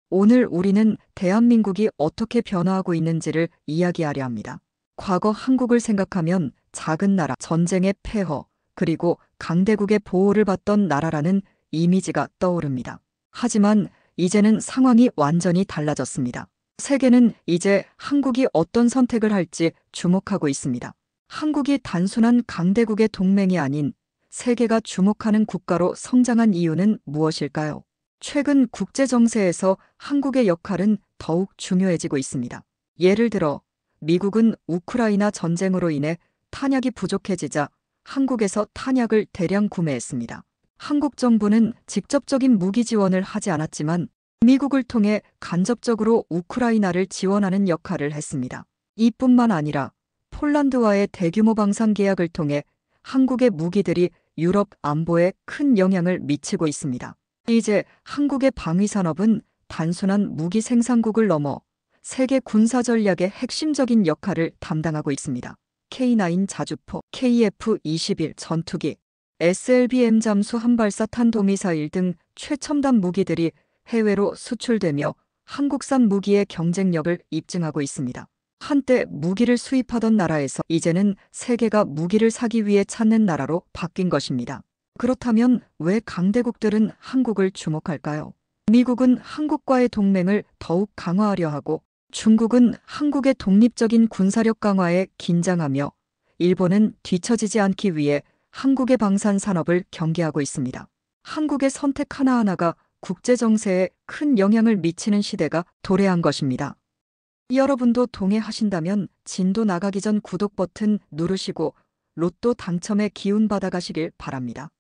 오늘 우리는 대한민국이 어떻게 변화하고 있는지를 이야기하려 합니다. 과거 한국을 생각하면 작은 나라, 전쟁의 폐허, 그리고 강대국의 보호를 받던 나라라는 이미지가 떠오릅니다. 하지만 이제는 상황이 완전히 달라졌습니다. 세계는 이제 한국이 어떤 선택을 할지 주목하고 있습니다. 한국이 단순한 강대국의 동맹이 아닌 세계가 주목하는 국가로 성장한 이유는 무엇일까요? 최근 국제 정세에서 한국의 역할은 더욱 중요해지고 있습니다. 예를 들어 미국은 우크라이나 전쟁으로 인해 탄약이 부족해지자 한국에서 탄약을 대량 구매했습니다. 한국 정부는 직접적인 무기 지원을 하지 않았지만 미국을 통해 간접적으로 우크라이나를 지원하는 역할을 했습니다. 이뿐만 아니라 폴란드와의 대규모 방산 계약을 통해 한국의 무기들이 유럽 안보에 큰 영향을 미치고 있습니다. 이제 한국의 방위 산업은 단순한 무기 생산국을 넘어 세계 군사 전략의 핵심적인 역할을 담당하고 있습니다. K9 자주포, KF-21 전투기, SLBM 잠수 한발사 탄도미사일 등 최첨단 무기들이 해외로 수출되며 한국산 무기의 경쟁력을 입증하고 있습니다. 한때 무기를 수입하던 나라에서 이제는 세계가 무기를 사기 위해 찾는 나라로 바뀐 것입니다. 그렇다면 왜 강대국들은 한국을 주목할까요? 미국은 한국과의 동맹을 더욱 강화하려 하고 중국은 한국의 독립적인 군사력 강화에 긴장하며 일본은 뒤처지지 않기 위해 한국의 방산 산업을 경계하고 있습니다. 한국의 선택 하나하나가 국제 정세에 큰 영향을 미치는 시대가 도래한 것입니다. 여러분도 동의하신다면 진도 나가기 전 구독 버튼 누르시고 로또 당첨에 기운 받아가시길 바랍니다.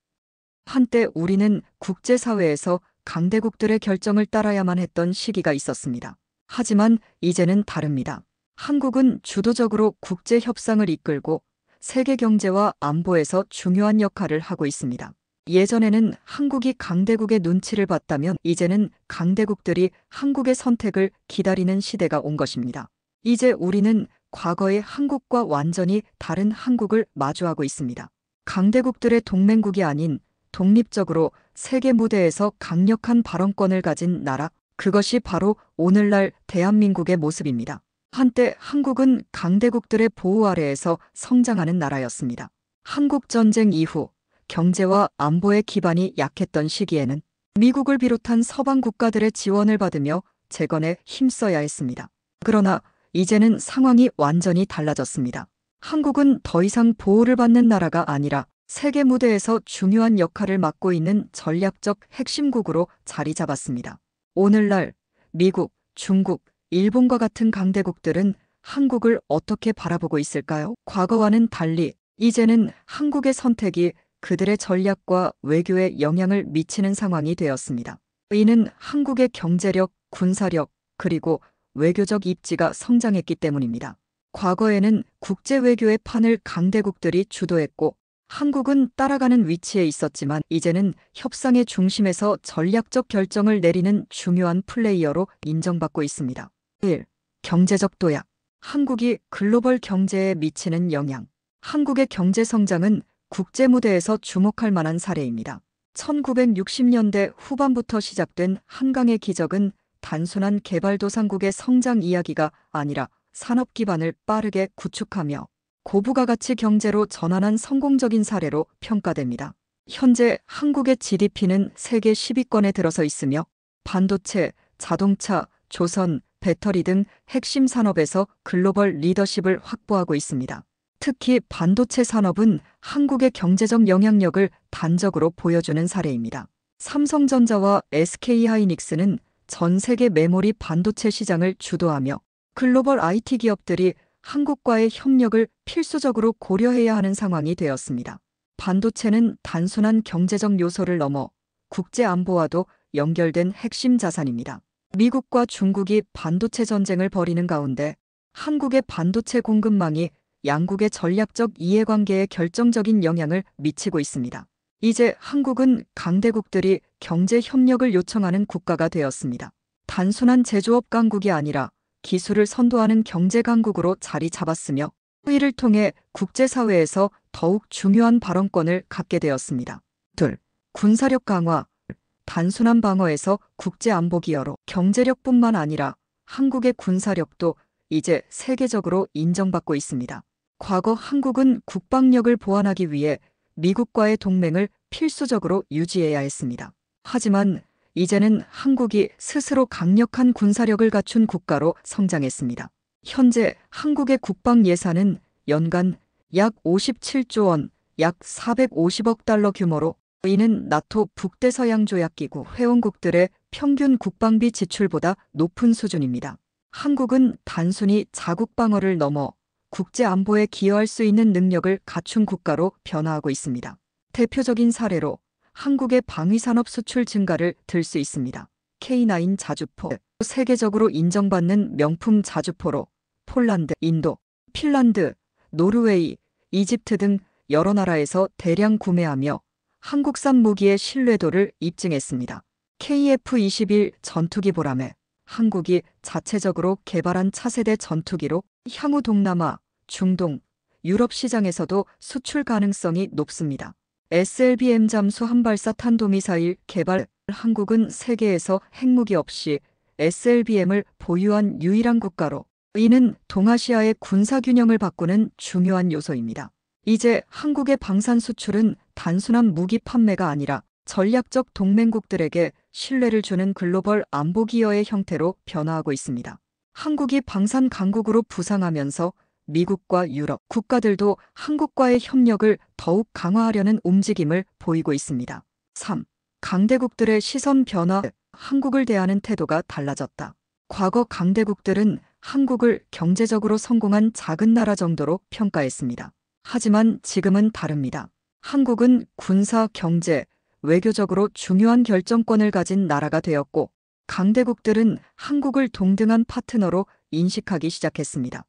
한때 우리는 국제사회에서 강대국들의 결정을 따라야만 했던 시기가 있었습니다. 하지만 이제는 다릅니다. 한국은 주도적으로 국제 협상을 이끌고 세계 경제와 안보에서 중요한 역할을 하고 있습니다. 예전에는 한국이 강대국의 눈치를 봤다면 이제는 강대국들이 한국의 선택을 기다리는 시대가 온 것입니다. 이제 우리는 과거의 한국과 완전히 다른 한국을 마주하고 있습니다. 강대국들의 동맹국이 아닌 독립적으로 세계 무대에서 강력한 발언권을 가진 나라, 그것이 바로 오늘날 대한민국의 모습입니다. 한때 한국은 강대국들의 보호 아래에서 성장하는 나라였습니다. 한국전쟁 이후 경제와 안보의 기반이 약했던 시기에는 미국을 비롯한 서방 국가들의 지원을 받으며 재건에 힘써야 했습니다. 그러나 이제는 상황이 완전히 달라졌습니다. 한국은 더 이상 보호를 받는 나라가 아니라 세계 무대에서 중요한 역할을 맡고 있는 전략적 핵심국으로 자리 잡았습니다. 오늘날 미국, 중국, 일본과 같은 강대국들은 한국을 어떻게 바라보고 있을까요? 과거와는 달리 이제는 한국의 선택이 그들의 전략과 외교에 영향을 미치는 상황이 되었습니다. 이는 한국의 경제력, 군사력, 그리고 외교적 입지가 성장했기 때문입니다. 과거에는 국제 외교의 판을 강대국들이 주도했고 한국은 따라가는 위치에 있었지만 이제는 협상의 중심에서 전략적 결정을 내리는 중요한 플레이어로 인정받고 있습니다. 1. 경제적 도약. 한국이 글로벌 경제에 미치는 영향. 한국의 경제 성장은 국제 무대에서 주목할 만한 사례입니다. 1960년대 후반부터 시작된 한강의 기적은 단순한 개발도상국의 성장 이야기가 아니라 산업 기반을 빠르게 구축하며 고부가 가치 경제로 전환한 성공적인 사례로 평가됩니다. 현재 한국의 GDP는 세계 10위권에 들어서 있으며 반도체, 자동차, 조선, 배터리 등 핵심 산업에서 글로벌 리더십을 확보하고 있습니다. 특히 반도체 산업은 한국의 경제적 영향력을 단적으로 보여주는 사례입니다. 삼성전자와 SK하이닉스는 전 세계 메모리 반도체 시장을 주도하며 글로벌 IT 기업들이 한국과의 협력을 필수적으로 고려해야 하는 상황이 되었습니다. 반도체는 단순한 경제적 요소를 넘어 국제 안보와도 연결된 핵심 자산입니다. 미국과 중국이 반도체 전쟁을 벌이는 가운데 한국의 반도체 공급망이 양국의 전략적 이해관계에 결정적인 영향을 미치고 있습니다. 이제 한국은 강대국들이 경제 협력을 요청하는 국가가 되었습니다. 단순한 제조업 강국이 아니라 기술을 선도하는 경제 강국으로 자리 잡았으며 이를 통해 국제사회에서 더욱 중요한 발언권을 갖게 되었습니다. 2. 군사력 강화. 단순한 방어에서 국제 안보 기여로 경제력뿐만 아니라 한국의 군사력도 이제 세계적으로 인정받고 있습니다. 과거 한국은 국방력을 보완하기 위해 미국과의 동맹을 필수적으로 유지해야 했습니다. 하지만 이제는 한국이 스스로 강력한 군사력을 갖춘 국가로 성장했습니다. 현재 한국의 국방 예산은 연간 약 57조 원, 약 450억 달러 규모로 이는 나토 북대서양조약기구 회원국들의 평균 국방비 지출보다 높은 수준입니다. 한국은 단순히 자국 방어를 넘어 국제 안보에 기여할 수 있는 능력을 갖춘 국가로 변화하고 있습니다. 대표적인 사례로 한국의 방위산업 수출 증가를 들 수 있습니다. K9 자주포, 세계적으로 인정받는 명품 자주포로 폴란드, 인도, 핀란드, 노르웨이, 이집트 등 여러 나라에서 대량 구매하며 한국산 무기의 신뢰도를 입증했습니다. KF-21 전투기 보람에 한국이 자체적으로 개발한 차세대 전투기로 향후 동남아, 중동, 유럽 시장에서도 수출 가능성이 높습니다. SLBM 잠수 한발사 탄도미사일 개발. 한국은 세계에서 핵무기 없이 SLBM을 보유한 유일한 국가로 이는 동아시아의 군사균형을 바꾸는 중요한 요소입니다. 이제 한국의 방산 수출은 단순한 무기 판매가 아니라 전략적 동맹국들에게 신뢰를 주는 글로벌 안보 기여의 형태로 변화하고 있습니다. 한국이 방산 강국으로 부상하면서 미국과 유럽 국가들도 한국과의 협력을 더욱 강화하려는 움직임을 보이고 있습니다. 3. 강대국들의 시선 변화. 한국을 대하는 태도가 달라졌다. 과거 강대국들은 한국을 경제적으로 성공한 작은 나라 정도로 평가했습니다. 하지만 지금은 다릅니다. 한국은 군사, 경제, 외교적으로 중요한 결정권을 가진 나라가 되었고 강대국들은 한국을 동등한 파트너로 인식하기 시작했습니다.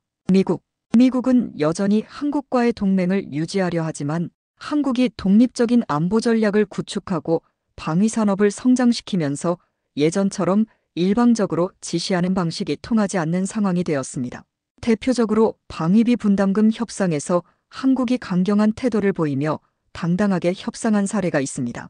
미국은 여전히 한국과의 동맹을 유지하려 하지만 한국이 독립적인 안보 전략을 구축하고 방위산업을 성장시키면서 예전처럼 일방적으로 지시하는 방식이 통하지 않는 상황이 되었습니다. 대표적으로 방위비 분담금 협상에서 한국이 강경한 태도를 보이며 당당하게 협상한 사례가 있습니다.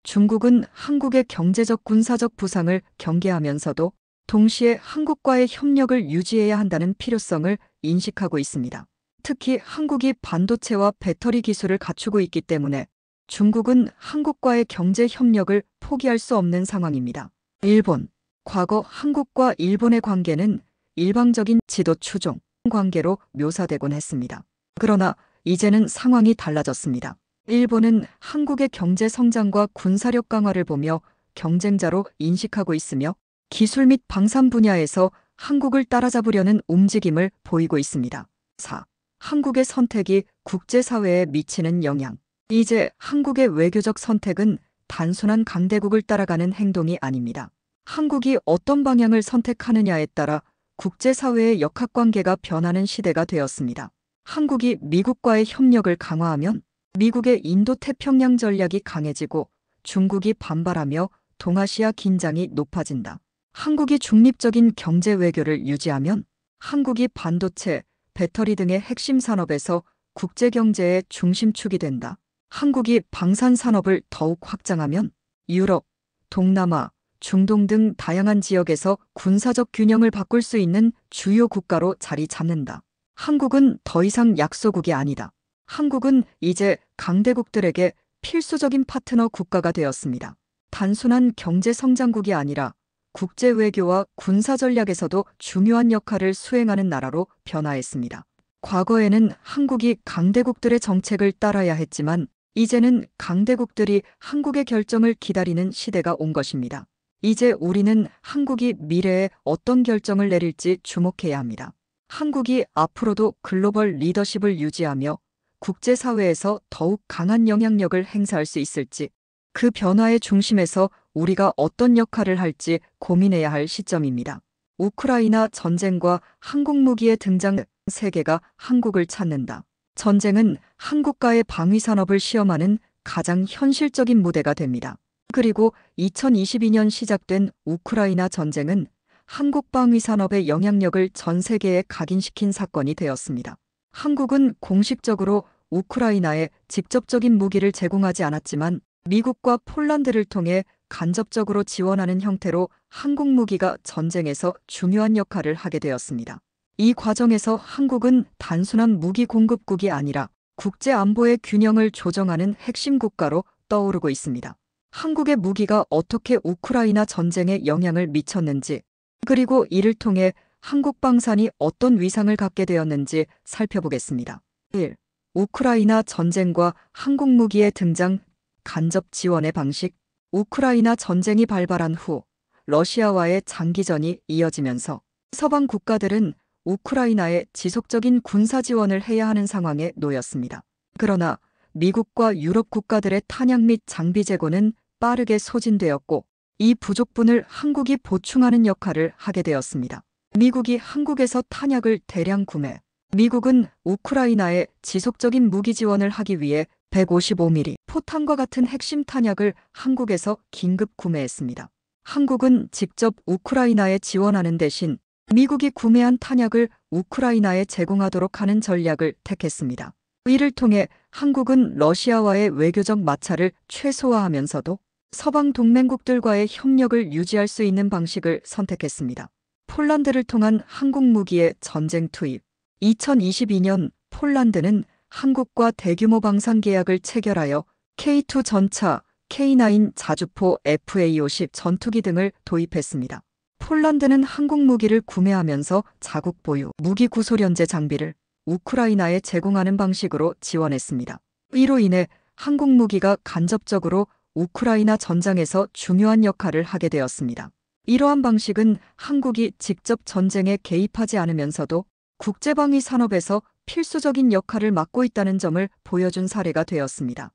중국은 한국의 경제적 군사적 부상을 경계하면서도 동시에 한국과의 협력을 유지해야 한다는 필요성을 인식하고 있습니다. 특히 한국이 반도체와 배터리 기술을 갖추고 있기 때문에 중국은 한국과의 경제 협력을 포기할 수 없는 상황입니다. 일본. 과거 한국과 일본의 관계는 일방적인 지도 추종 관계로 묘사되곤 했습니다. 그러나 이제는 상황이 달라졌습니다. 일본은 한국의 경제 성장과 군사력 강화를 보며 경쟁자로 인식하고 있으며 기술 및 방산 분야에서 한국을 따라잡으려는 움직임을 보이고 있습니다. 4. 한국의 선택이 국제사회에 미치는 영향. 이제 한국의 외교적 선택은 단순한 강대국을 따라가는 행동이 아닙니다. 한국이 어떤 방향을 선택하느냐에 따라 국제사회의 역학관계가 변하는 시대가 되었습니다. 한국이 미국과의 협력을 강화하면 미국의 인도태평양 전략이 강해지고 중국이 반발하며 동아시아 긴장이 높아진다. 한국이 중립적인 경제 외교를 유지하면 한국이 반도체, 배터리 등의 핵심 산업에서 국제경제의 중심축이 된다. 한국이 방산 산업을 더욱 확장하면 유럽, 동남아, 중동 등 다양한 지역에서 군사적 균형을 바꿀 수 있는 주요 국가로 자리 잡는다. 한국은 더 이상 약소국이 아니다. 한국은 이제 강대국들에게 필수적인 파트너 국가가 되었습니다. 단순한 경제 성장국이 아니라 국제 외교와 군사 전략에서도 중요한 역할을 수행하는 나라로 변화했습니다. 과거에는 한국이 강대국들의 정책을 따라야 했지만 이제는 강대국들이 한국의 결정을 기다리는 시대가 온 것입니다. 이제 우리는 한국이 미래에 어떤 결정을 내릴지 주목해야 합니다. 한국이 앞으로도 글로벌 리더십을 유지하며 국제사회에서 더욱 강한 영향력을 행사할 수 있을지, 그 변화의 중심에서 우리가 어떤 역할을 할지 고민해야 할 시점입니다. 우크라이나 전쟁과 항공무기의 등장. 세계가 한국을 찾는다. 전쟁은 한국과의 방위산업을 시험하는 가장 현실적인 무대가 됩니다. 그리고 2022년 시작된 우크라이나 전쟁은 한국 방위산업의 영향력을 전 세계에 각인시킨 사건이 되었습니다. 한국은 공식적으로 우크라이나에 직접적인 무기를 제공하지 않았지만 미국과 폴란드를 통해 간접적으로 지원하는 형태로 한국 무기가 전쟁에서 중요한 역할을 하게 되었습니다. 이 과정에서 한국은 단순한 무기 공급국이 아니라 국제 안보의 균형을 조정하는 핵심 국가로 떠오르고 있습니다. 한국의 무기가 어떻게 우크라이나 전쟁에 영향을 미쳤는지, 그리고 이를 통해 한국 방산이 어떤 위상을 갖게 되었는지 살펴보겠습니다. 1. 우크라이나 전쟁과 한국 무기의 등장, 간접 지원의 방식. 우크라이나 전쟁이 발발한 후 러시아와의 장기전이 이어지면서 서방 국가들은 우크라이나에 지속적인 군사 지원을 해야 하는 상황에 놓였습니다. 그러나 미국과 유럽 국가들의 탄약 및 장비 재고는 빠르게 소진되었고, 이 부족분을 한국이 보충하는 역할을 하게 되었습니다. 미국이 한국에서 탄약을 대량 구매. 미국은 우크라이나에 지속적인 무기 지원을 하기 위해 155mm 포탄과 같은 핵심 탄약을 한국에서 긴급 구매했습니다. 한국은 직접 우크라이나에 지원하는 대신 미국이 구매한 탄약을 우크라이나에 제공하도록 하는 전략을 택했습니다. 이를 통해 한국은 러시아와의 외교적 마찰을 최소화하면서도 서방 동맹국들과의 협력을 유지할 수 있는 방식을 선택했습니다. 폴란드를 통한 한국 무기의 전쟁 투입. 2022년 폴란드는 한국과 대규모 방산 계약을 체결하여 K2 전차, K9 자주포 FA-50 전투기 등을 도입했습니다. 폴란드는 한국 무기를 구매하면서 자국 보유 무기 구소련제 장비를 우크라이나에 제공하는 방식으로 지원했습니다. 이로 인해 한국 무기가 간접적으로 우크라이나 전장에서 중요한 역할을 하게 되었습니다. 이러한 방식은 한국이 직접 전쟁에 개입하지 않으면서도 국제방위 산업에서 필수적인 역할을 맡고 있다는 점을 보여준 사례가 되었습니다.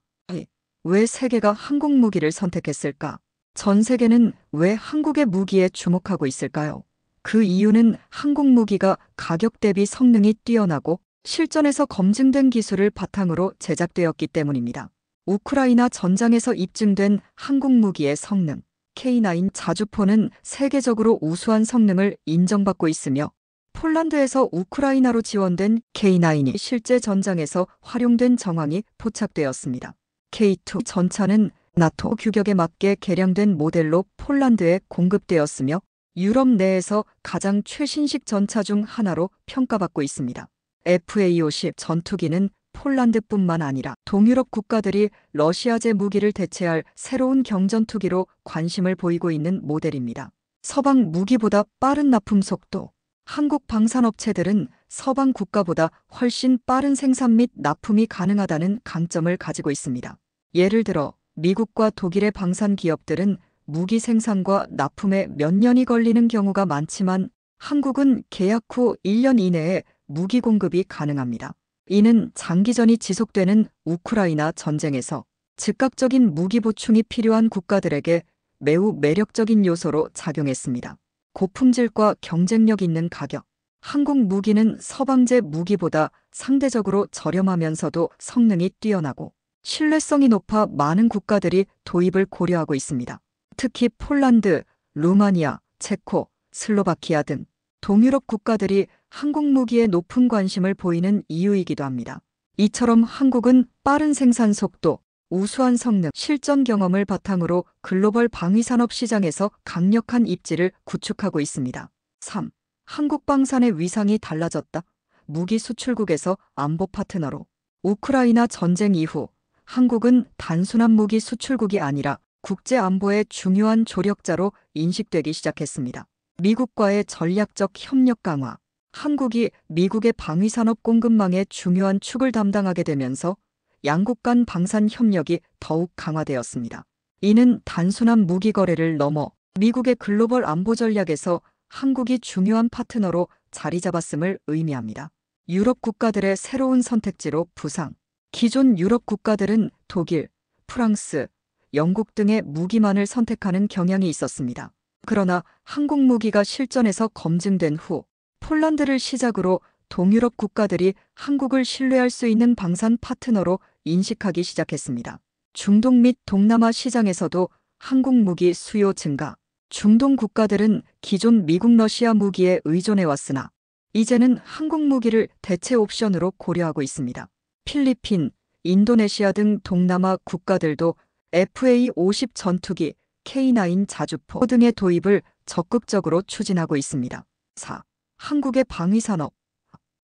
왜 세계가 한국 무기를 선택했을까? 전 세계는 왜 한국의 무기에 주목하고 있을까요? 그 이유는 한국 무기가 가격 대비 성능이 뛰어나고 실전에서 검증된 기술을 바탕으로 제작되었기 때문입니다. 우크라이나 전장에서 입증된 한국 무기의 성능, K9 자주포는 세계적으로 우수한 성능을 인정받고 있으며, 폴란드에서 우크라이나로 지원된 K9이 실제 전장에서 활용된 정황이 포착되었습니다. K2 전차는 나토 규격에 맞게 개량된 모델로 폴란드에 공급되었으며, 유럽 내에서 가장 최신식 전차 중 하나로 평가받고 있습니다. FA-50 전투기는 폴란드뿐만 아니라 동유럽 국가들이 러시아제 무기를 대체할 새로운 경전투기로 관심을 보이고 있는 모델입니다. 서방 무기보다 빠른 납품 속도. 한국 방산업체들은 서방 국가보다 훨씬 빠른 생산 및 납품이 가능하다는 강점을 가지고 있습니다. 예를 들어 미국과 독일의 방산 기업들은 무기 생산과 납품에 몇 년이 걸리는 경우가 많지만, 한국은 계약 후 1년 이내에 무기 공급이 가능합니다. 이는 장기전이 지속되는 우크라이나 전쟁에서 즉각적인 무기 보충이 필요한 국가들에게 매우 매력적인 요소로 작용했습니다. 고품질과 경쟁력 있는 가격. 한국 무기는 서방제 무기보다 상대적으로 저렴하면서도 성능이 뛰어나고 신뢰성이 높아 많은 국가들이 도입을 고려하고 있습니다. 특히 폴란드, 루마니아, 체코, 슬로바키아 등 동유럽 국가들이 한국 무기에 높은 관심을 보이는 이유이기도 합니다. 이처럼 한국은 빠른 생산 속도, 우수한 성능, 실전 경험을 바탕으로 글로벌 방위산업 시장에서 강력한 입지를 구축하고 있습니다. 3. 한국 방산의 위상이 달라졌다. 무기 수출국에서 안보 파트너로. 우크라이나 전쟁 이후 한국은 단순한 무기 수출국이 아니라 국제 안보의 중요한 조력자로 인식되기 시작했습니다. 미국과의 전략적 협력 강화. 한국이 미국의 방위산업 공급망의 중요한 축을 담당하게 되면서 양국 간 방산 협력이 더욱 강화되었습니다. 이는 단순한 무기 거래를 넘어 미국의 글로벌 안보 전략에서 한국이 중요한 파트너로 자리 잡았음을 의미합니다. 유럽 국가들의 새로운 선택지로 부상. 기존 유럽 국가들은 독일, 프랑스, 영국 등의 무기만을 선택하는 경향이 있었습니다. 그러나 한국 무기가 실전에서 검증된 후 폴란드를 시작으로 동유럽 국가들이 한국을 신뢰할 수 있는 방산 파트너로 인식하기 시작했습니다. 중동 및 동남아 시장에서도 한국 무기 수요 증가. 중동 국가들은 기존 미국 러시아 무기에 의존해왔으나 이제는 한국 무기를 대체 옵션으로 고려하고 있습니다. 필리핀, 인도네시아 등 동남아 국가들도 FA-50 전투기, K9 자주포 등의 도입을 적극적으로 추진하고 있습니다. 4. 한국의 방위산업.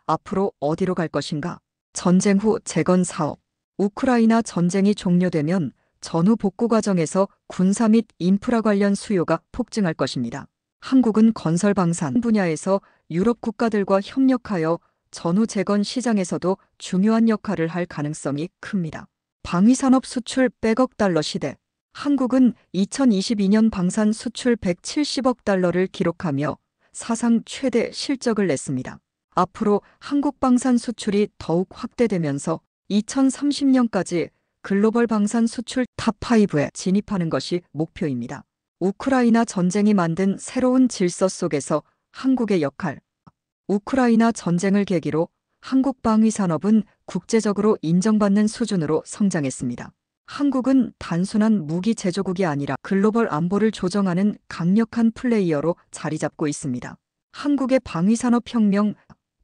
앞으로 어디로 갈 것인가? 전쟁 후 재건 사업. 우크라이나 전쟁이 종료되면 전후 복구 과정에서 군사 및 인프라 관련 수요가 폭증할 것입니다. 한국은 건설 방산 분야에서 유럽 국가들과 협력하여 전후 재건 시장에서도 중요한 역할을 할 가능성이 큽니다. 방위산업 수출 100억 달러 시대. 한국은 2022년 방산 수출 170억 달러를 기록하며 사상 최대 실적을 냈습니다. 앞으로 한국 방산 수출이 더욱 확대되면서 2030년까지 글로벌 방산 수출 탑5에 진입하는 것이 목표입니다. 우크라이나 전쟁이 만든 새로운 질서 속에서 한국의 역할. 우크라이나 전쟁을 계기로 한국 방위산업은 국제적으로 인정받는 수준으로 성장했습니다. 한국은 단순한 무기 제조국이 아니라 글로벌 안보를 조정하는 강력한 플레이어로 자리 잡고 있습니다. 한국의 방위산업 혁명,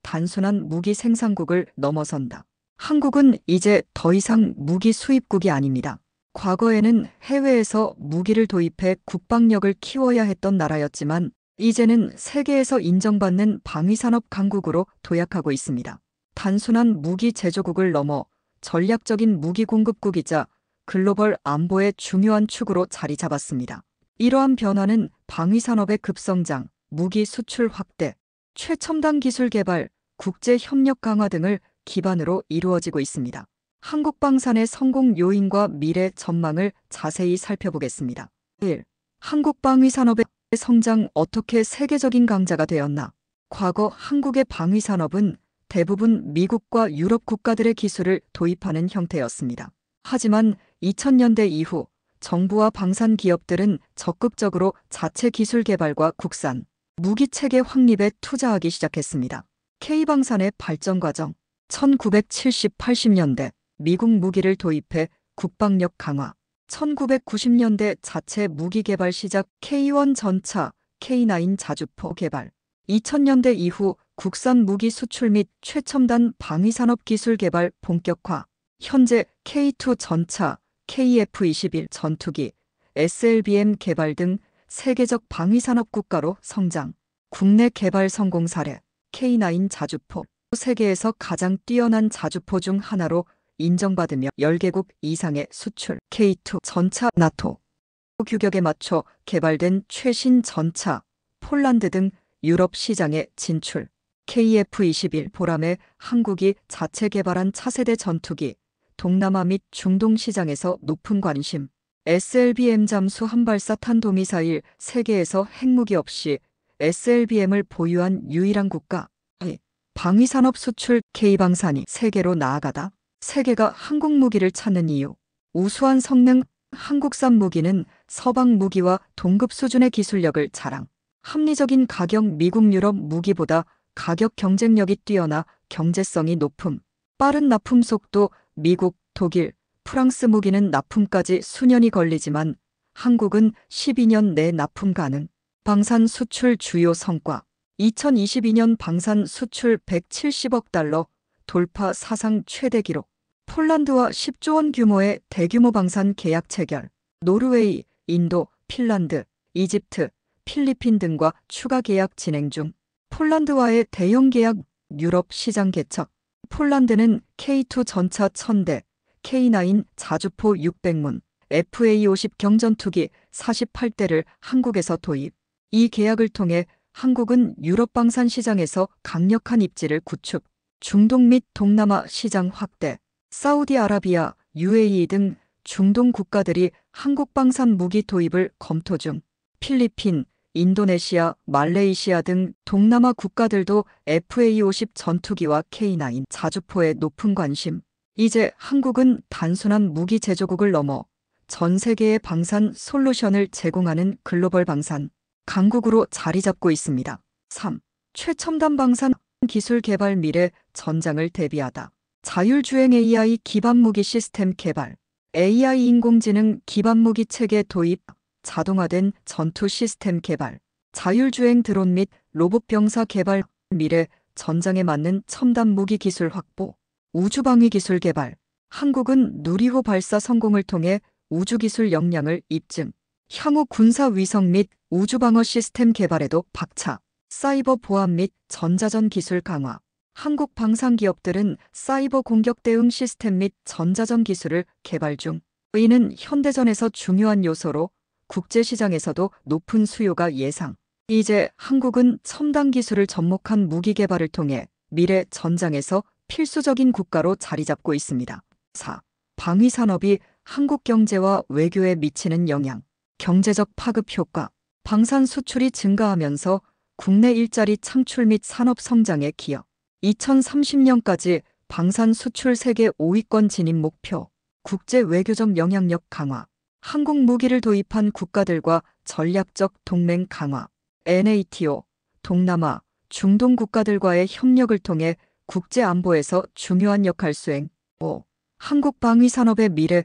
단순한 무기 생산국을 넘어선다. 한국은 이제 더 이상 무기 수입국이 아닙니다. 과거에는 해외에서 무기를 도입해 국방력을 키워야 했던 나라였지만 이제는 세계에서 인정받는 방위산업 강국으로 도약하고 있습니다. 단순한 무기 제조국을 넘어 전략적인 무기 공급국이자 글로벌 안보의 중요한 축으로 자리 잡았습니다. 이러한 변화는 방위산업의 급성장, 무기 수출 확대, 최첨단 기술 개발, 국제 협력 강화 등을 기반으로 이루어지고 있습니다. 한국 방산의 성공 요인과 미래 전망을 자세히 살펴보겠습니다. 1. 한국 방위산업의 성장 어떻게 세계적인 강자가 되었나? 과거 한국의 방위산업은 대부분 미국과 유럽 국가들의 기술을 도입하는 형태였습니다. 하지만 2000년대 이후 정부와 방산 기업들은 적극적으로 자체 기술 개발과 국산, 무기 체계 확립에 투자하기 시작했습니다. K방산의 발전 과정. 1970, 80년대 미국 무기를 도입해 국방력 강화. 1990년대 자체 무기 개발 시작. K1 전차, K9 자주포 개발. 2000년대 이후 국산 무기 수출 및 최첨단 방위산업 기술 개발 본격화. 현재 K2 전차, KF-21 전투기, SLBM 개발 등 세계적 방위산업 국가로 성장. 국내 개발 성공 사례. K9 자주포. 세계에서 가장 뛰어난 자주포 중 하나로 인정받으며 10개국 이상의 수출. K2 전차. 나토 규격에 맞춰 개발된 최신 전차. 폴란드 등 유럽 시장에 진출. KF-21 보람에 한국이 자체 개발한 차세대 전투기. 동남아 및 중동 시장에서 높은 관심. SLBM 잠수 한발사 탄도미사일. 세계에서 핵무기 없이 SLBM을 보유한 유일한 국가. 방위산업 수출. K방산이 세계로 나아가다. 세계가 한국 무기를 찾는 이유. 우수한 성능. 한국산 무기는 서방 무기와 동급 수준의 기술력을 자랑. 합리적인 가격. 미국 유럽 무기보다 가격 경쟁력이 뛰어나 경제성이 높음. 빠른 납품 속도. 미국, 독일, 프랑스 무기는 납품까지 수년이 걸리지만 한국은 12년 내 납품 가능. 방산 수출 주요 성과. 2022년 방산 수출 170억 달러 돌파 사상 최대 기록. 폴란드와 10조 원 규모의 대규모 방산 계약 체결. 노르웨이, 인도, 핀란드, 이집트, 필리핀 등과 추가 계약 진행 중. 폴란드와의 대형 계약. 유럽 시장 개척. 폴란드는 K2 전차 1000대, K9 자주포 600문, FA-50 경전투기 48대를 한국에서 도입. 이 계약을 통해 한국은 유럽 방산 시장에서 강력한 입지를 구축. 중동 및 동남아 시장 확대. 사우디아라비아, UAE 등 중동 국가들이 한국 방산 무기 도입을 검토 중. 필리핀, 인도네시아, 말레이시아 등 동남아 국가들도 FA-50 전투기와 K9 자주포에 높은 관심. 이제 한국은 단순한 무기 제조국을 넘어 전 세계의 방산 솔루션을 제공하는 글로벌 방산 강국으로 자리 잡고 있습니다. 3. 최첨단 방산 기술 개발 미래 전장을 대비하다. 자율주행 AI 기반 무기 시스템 개발. AI 인공지능 기반 무기 체계 도입. 자동화된 전투 시스템 개발. 자율주행 드론 및 로봇 병사 개발. 미래 전장에 맞는 첨단 무기 기술 확보. 우주방위 기술 개발. 한국은 누리호 발사 성공을 통해 우주기술 역량을 입증. 향후 군사 위성 및 우주방어 시스템 개발에도 박차. 사이버 보안 및 전자전 기술 강화. 한국 방산기업들은 사이버 공격 대응 시스템 및 전자전 기술을 개발 중. 이는 현대전에서 중요한 요소로 국제시장에서도 높은 수요가 예상. 이제 한국은 첨단 기술을 접목한 무기 개발을 통해 미래 전장에서 필수적인 국가로 자리 잡고 있습니다. 4. 방위산업이 한국 경제와 외교에 미치는 영향. 경제적 파급 효과. 방산 수출이 증가하면서 국내 일자리 창출 및 산업 성장에 기여. 2030년까지 방산 수출 세계 5위권 진입 목표. 국제 외교적 영향력 강화. 한국 무기를 도입한 국가들과 전략적 동맹 강화. NATO, 동남아, 중동 국가들과의 협력을 통해 국제 안보에서 중요한 역할 수행. 5. 한국 방위산업의 미래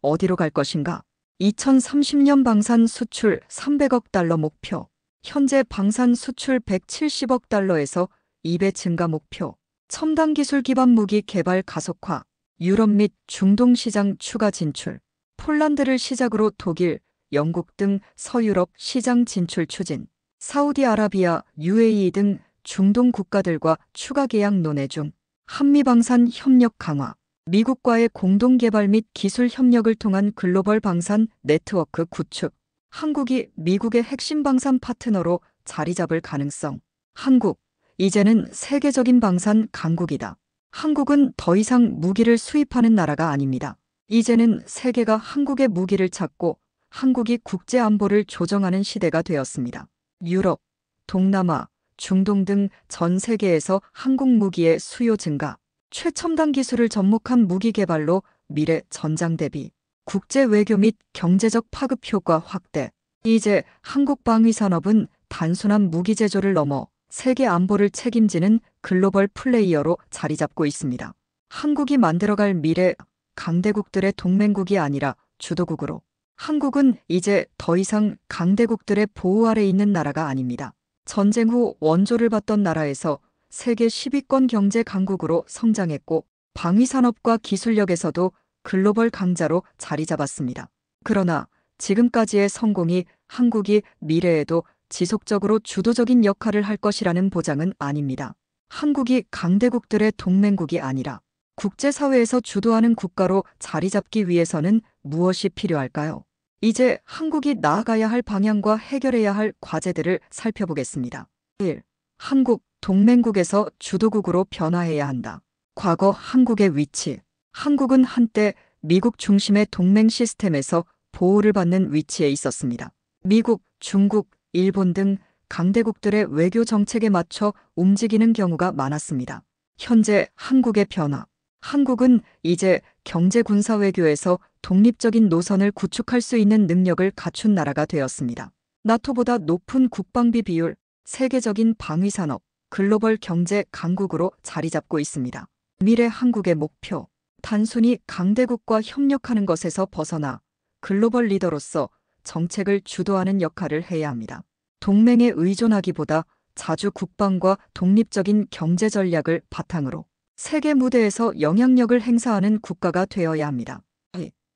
어디로 갈 것인가? 2030년 방산 수출 300억 달러 목표. 현재 방산 수출 170억 달러에서 2배 증가 목표. 첨단 기술 기반 무기 개발 가속화. 유럽 및 중동 시장 추가 진출. 폴란드를 시작으로 독일, 영국 등 서유럽 시장 진출 추진. 사우디아라비아, UAE 등 중동 국가들과 추가 계약 논의 중. 한미방산 협력 강화. 미국과의 공동개발 및 기술 협력을 통한 글로벌 방산 네트워크 구축. 한국이 미국의 핵심 방산 파트너로 자리 잡을 가능성. 한국, 이제는 세계적인 방산 강국이다. 한국은 더 이상 무기를 수입하는 나라가 아닙니다. 이제는 세계가 한국의 무기를 찾고 한국이 국제 안보를 조정하는 시대가 되었습니다. 유럽, 동남아, 중동 등 전 세계에서 한국 무기의 수요 증가. 최첨단 기술을 접목한 무기 개발로 미래 전장 대비. 국제 외교 및 경제적 파급 효과 확대. 이제 한국 방위산업은 단순한 무기 제조를 넘어 세계 안보를 책임지는 글로벌 플레이어로 자리 잡고 있습니다. 한국이 만들어갈 미래 강대국들의 동맹국이 아니라 주도국으로. 한국은 이제 더 이상 강대국들의 보호 아래 있는 나라가 아닙니다. 전쟁 후 원조를 받던 나라에서 세계 10위권 경제 강국으로 성장했고 방위산업과 기술력에서도 글로벌 강자로 자리 잡았습니다. 그러나 지금까지의 성공이 한국이 미래에도 지속적으로 주도적인 역할을 할 것이라는 보장은 아닙니다. 한국이 강대국들의 동맹국이 아니라 국제사회에서 주도하는 국가로 자리 잡기 위해서는 무엇이 필요할까요? 이제 한국이 나아가야 할 방향과 해결해야 할 과제들을 살펴보겠습니다. 1. 한국, 동맹국에서 주도국으로 변화해야 한다. 과거 한국의 위치. 한국은 한때 미국 중심의 동맹 시스템에서 보호를 받는 위치에 있었습니다. 미국, 중국, 일본 등 강대국들의 외교 정책에 맞춰 움직이는 경우가 많았습니다. 현재 한국의 변화. 한국은 이제 경제 군사 외교에서 독립적인 노선을 구축할 수 있는 능력을 갖춘 나라가 되었습니다. 나토보다 높은 국방비 비율, 세계적인 방위산업, 글로벌 경제 강국으로 자리 잡고 있습니다. 미래 한국의 목표. 단순히 강대국과 협력하는 것에서 벗어나 글로벌 리더로서 정책을 주도하는 역할을 해야 합니다. 동맹에 의존하기보다 자주 국방과 독립적인 경제 전략을 바탕으로 세계 무대에서 영향력을 행사하는 국가가 되어야 합니다.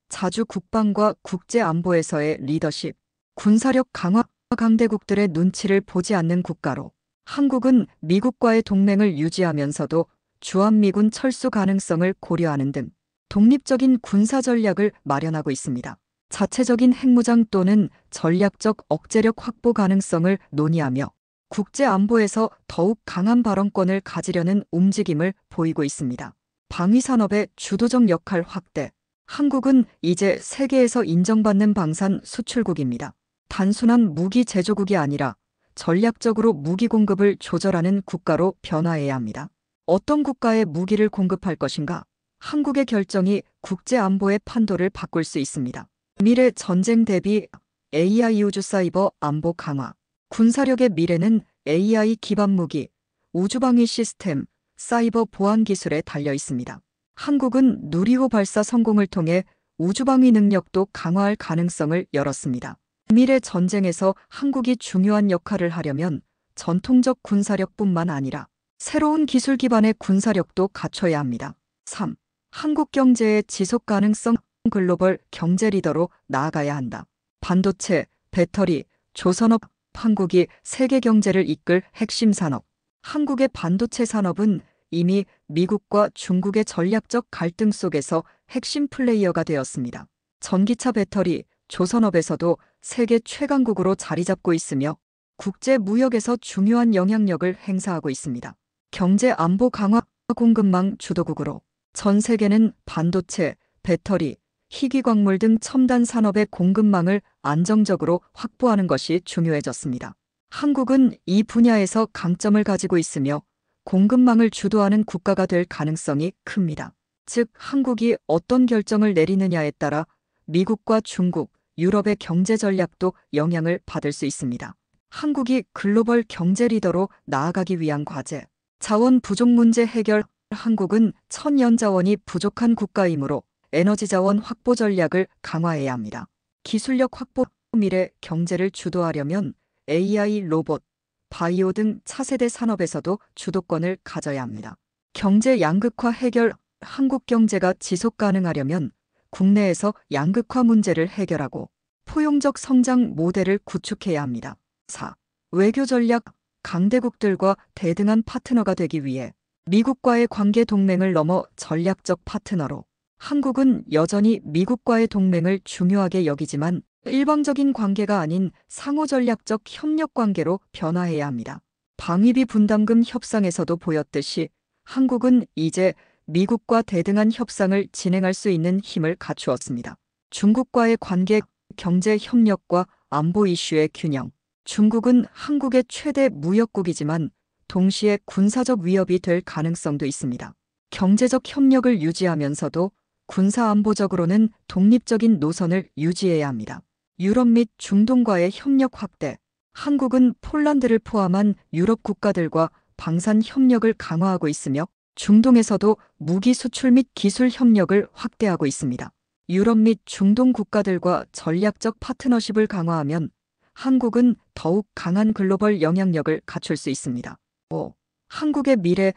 자주 국방과 국제 안보에서의 리더십, 군사력 강화, 강대국들의 눈치를 보지 않는 국가로. 한국은 미국과의 동맹을 유지하면서도 주한미군 철수 가능성을 고려하는 등 독립적인 군사 전략을 마련하고 있습니다. 자체적인 핵무장 또는 전략적 억제력 확보 가능성을 논의하며 국제 안보에서 더욱 강한 발언권을 가지려는 움직임을 보이고 있습니다. 방위산업의 주도적 역할 확대. 한국은 이제 세계에서 인정받는 방산 수출국입니다. 단순한 무기 제조국이 아니라 전략적으로 무기 공급을 조절하는 국가로 변화해야 합니다. 어떤 국가에 무기를 공급할 것인가? 한국의 결정이 국제 안보의 판도를 바꿀 수 있습니다. 미래 전쟁 대비 AI 우주 사이버 안보 강화. 군사력의 미래는 AI 기반 무기, 우주방위 시스템, 사이버 보안 기술에 달려 있습니다. 한국은 누리호 발사 성공을 통해 우주방위 능력도 강화할 가능성을 열었습니다. 미래 전쟁에서 한국이 중요한 역할을 하려면 전통적 군사력뿐만 아니라 새로운 기술 기반의 군사력도 갖춰야 합니다. 3. 한국 경제의 지속 가능성. 글로벌 경제 리더로 나아가야 한다. 반도체, 배터리, 조선업, 한국이 세계 경제를 이끌 핵심 산업. 한국의 반도체 산업은 이미 미국과 중국의 전략적 갈등 속에서 핵심 플레이어가 되었습니다. 전기차 배터리, 조선업에서도 세계 최강국으로 자리 잡고 있으며 국제 무역에서 중요한 영향력을 행사하고 있습니다. 경제 안보 강화 공급망 주도국으로 전 세계는 반도체, 배터리, 희귀광물 등 첨단 산업의 공급망을 안정적으로 확보하는 것이 중요해졌습니다. 한국은 이 분야에서 강점을 가지고 있으며 공급망을 주도하는 국가가 될 가능성이 큽니다. 즉, 한국이 어떤 결정을 내리느냐에 따라 미국과 중국, 유럽의 경제 전략도 영향을 받을 수 있습니다. 한국이 글로벌 경제 리더로 나아가기 위한 과제. 자원 부족 문제 해결. 한국은 천연자원이 부족한 국가이므로 에너지 자원 확보 전략을 강화해야 합니다. 기술력 확보. 미래 경제를 주도하려면 AI, 로봇, 바이오 등 차세대 산업에서도 주도권을 가져야 합니다. 경제 양극화 해결. 한국 경제가 지속 가능하려면 국내에서 양극화 문제를 해결하고 포용적 성장 모델을 구축해야 합니다. 4. 외교 전략. 강대국들과 대등한 파트너가 되기 위해 미국과의 관계 동맹을 넘어 전략적 파트너로. 한국은 여전히 미국과의 동맹을 중요하게 여기지만 일방적인 관계가 아닌 상호 전략적 협력 관계로 변화해야 합니다. 방위비 분담금 협상에서도 보였듯이 한국은 이제 미국과 대등한 협상을 진행할 수 있는 힘을 갖추었습니다. 중국과의 관계, 경제 협력과 안보 이슈의 균형. 중국은 한국의 최대 무역국이지만 동시에 군사적 위협이 될 가능성도 있습니다. 경제적 협력을 유지하면서도 군사안보적으로는 독립적인 노선을 유지해야 합니다. 유럽 및 중동과의 협력 확대. 한국은 폴란드를 포함한 유럽 국가들과 방산 협력을 강화하고 있으며 중동에서도 무기 수출 및 기술 협력을 확대하고 있습니다. 유럽 및 중동 국가들과 전략적 파트너십을 강화하면 한국은 더욱 강한 글로벌 영향력을 갖출 수 있습니다. 5. 한국의 미래.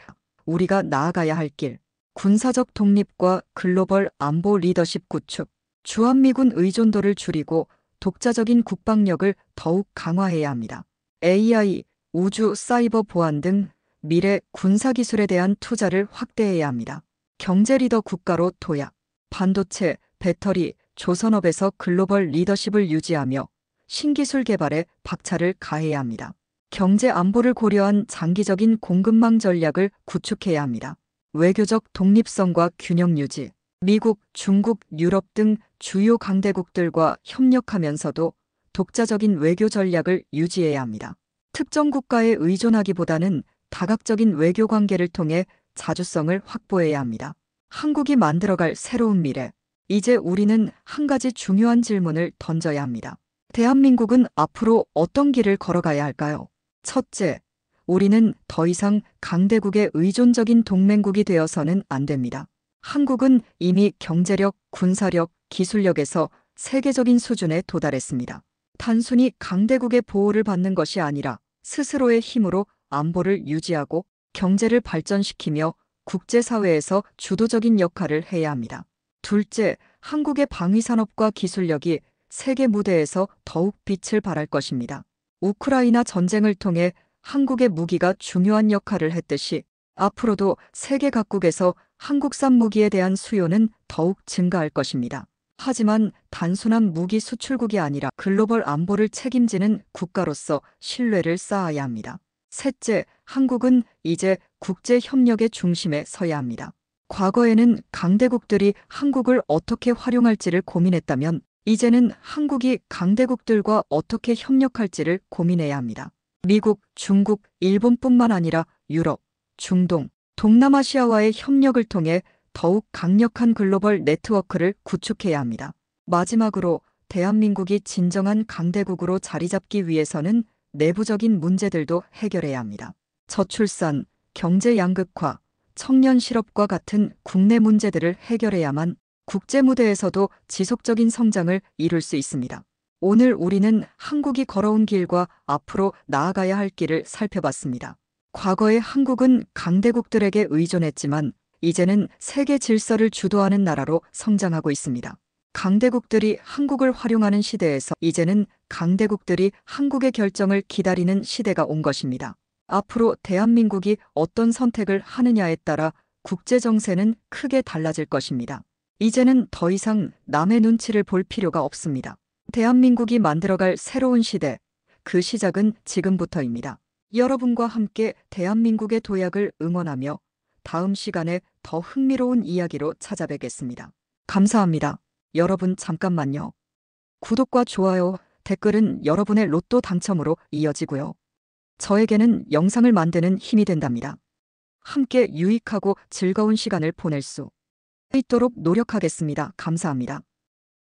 우리가 나아가야 할 길. 군사적 독립과 글로벌 안보 리더십 구축. 주한미군 의존도를 줄이고 독자적인 국방력을 더욱 강화해야 합니다. AI, 우주, 사이버 보안 등 미래 군사기술에 대한 투자를 확대해야 합니다. 경제 리더 국가로 도약. 반도체, 배터리, 조선업에서 글로벌 리더십을 유지하며 신기술 개발에 박차를 가해야 합니다. 경제 안보를 고려한 장기적인 공급망 전략을 구축해야 합니다. 외교적 독립성과 균형 유지. 미국, 중국, 유럽 등 주요 강대국들과 협력하면서도 독자적인 외교 전략을 유지해야 합니다. 특정 국가에 의존하기보다는 다각적인 외교 관계를 통해 자주성을 확보해야 합니다. 한국이 만들어갈 새로운 미래. 이제 우리는 한 가지 중요한 질문을 던져야 합니다. 대한민국은 앞으로 어떤 길을 걸어가야 할까요? 첫째, 우리는 더 이상 강대국의 의존적인 동맹국이 되어서는 안 됩니다. 한국은 이미 경제력, 군사력, 기술력에서 세계적인 수준에 도달했습니다. 단순히 강대국의 보호를 받는 것이 아니라 스스로의 힘으로 안보를 유지하고 경제를 발전시키며 국제사회에서 주도적인 역할을 해야 합니다. 둘째, 한국의 방위산업과 기술력이 세계 무대에서 더욱 빛을 발할 것입니다. 우크라이나 전쟁을 통해 한국의 무기가 중요한 역할을 했듯이 앞으로도 세계 각국에서 한국산 무기에 대한 수요는 더욱 증가할 것입니다. 하지만 단순한 무기 수출국이 아니라 글로벌 안보를 책임지는 국가로서 신뢰를 쌓아야 합니다. 셋째, 한국은 이제 국제 협력의 중심에 서야 합니다. 과거에는 강대국들이 한국을 어떻게 활용할지를 고민했다면 이제는 한국이 강대국들과 어떻게 협력할지를 고민해야 합니다. 미국, 중국, 일본뿐만 아니라 유럽, 중동, 동남아시아와의 협력을 통해 더욱 강력한 글로벌 네트워크를 구축해야 합니다. 마지막으로 대한민국이 진정한 강대국으로 자리 잡기 위해서는 내부적인 문제들도 해결해야 합니다. 저출산, 경제 양극화, 청년 실업과 같은 국내 문제들을 해결해야만 국제 무대에서도 지속적인 성장을 이룰 수 있습니다. 오늘 우리는 한국이 걸어온 길과 앞으로 나아가야 할 길을 살펴봤습니다. 과거에 한국은 강대국들에게 의존했지만 이제는 세계 질서를 주도하는 나라로 성장하고 있습니다. 강대국들이 한국을 활용하는 시대에서 이제는 강대국들이 한국의 결정을 기다리는 시대가 온 것입니다. 앞으로 대한민국이 어떤 선택을 하느냐에 따라 국제 정세는 크게 달라질 것입니다. 이제는 더 이상 남의 눈치를 볼 필요가 없습니다. 대한민국이 만들어갈 새로운 시대, 그 시작은 지금부터입니다. 여러분과 함께 대한민국의 도약을 응원하며 다음 시간에 더 흥미로운 이야기로 찾아뵙겠습니다. 감사합니다. 여러분 잠깐만요. 구독과 좋아요, 댓글은 여러분의 로또 당첨으로 이어지고요. 저에게는 영상을 만드는 힘이 된답니다. 함께 유익하고 즐거운 시간을 보낼 수 있도록 노력하겠습니다. 감사합니다.